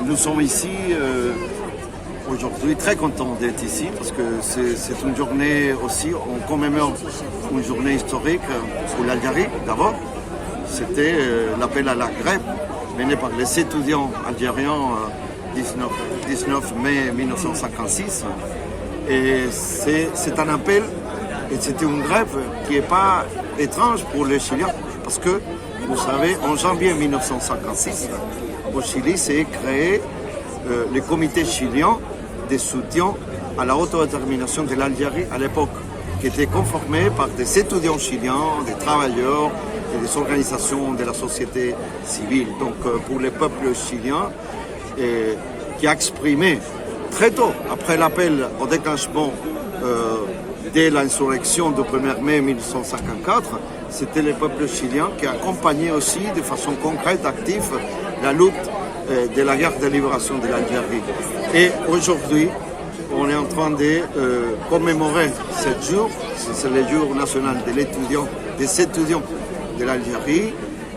Nous sommes ici aujourd'hui très contents d'être ici parce que c'est une journée aussi, on commémore une journée historique pour l'Algérie d'abord. C'était l'appel à la grève mené par les étudiants algériens 19 mai 1956. Et c'est un appel et c'était une grève qui n'est pas étrange pour les Chiliens parce que, vous savez, en janvier 1956, au Chili, s'est créé le comité chilien de soutien à la autodétermination de l'Algérie à l'époque, qui était conformé par des étudiants chiliens, des travailleurs et des organisations de la société civile. Donc pour le peuple chilien, qui a exprimé très tôt, après l'appel au déclenchement dès l'insurrection du 1er mai 1954, c'était le peuple chilien qui accompagnait aussi de façon concrète, active, la lutte de la guerre de libération de l'Algérie. Et aujourd'hui, on est en train de commémorer ce jour, c'est le jour national de l'étudiant, des étudiants de l'Algérie,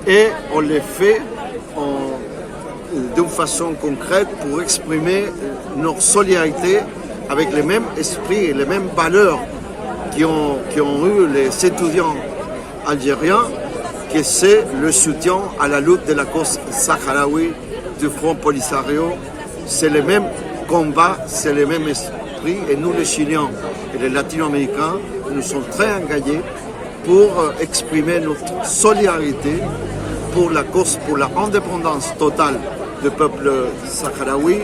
et on le fait d'une façon concrète pour exprimer notre solidarité avec les mêmes esprits et les mêmes valeurs qui ont eu les étudiants algériens, que c'est le soutien à la lutte de la cause sahraoui du Front Polisario. C'est le même combat, c'est le même esprit, et nous les Chiliens et les Latino-Américains, nous sommes très engagés pour exprimer notre solidarité pour la cause, pour la indépendance totale du peuple sahraoui,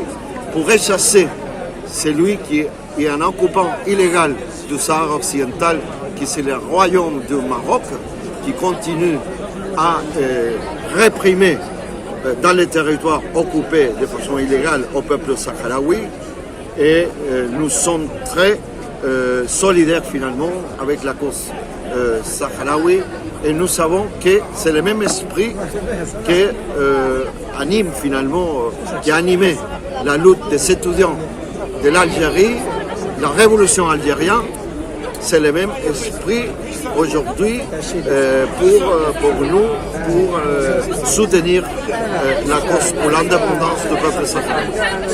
pour rechasser celui qui est un occupant illégal du Sahara occidental, qui c'est le royaume du Maroc, qui continue à réprimer dans les territoires occupés de façon illégale au peuple sahraoui. Et nous sommes très solidaires finalement avec la cause sahraoui, et nous savons que c'est le même esprit qui anime finalement, qui a animé la lutte des étudiants de l'Algérie, la révolution algérienne. C'est le même esprit aujourd'hui pour nous, pour soutenir la cause pour l'indépendance du peuple sahraoui.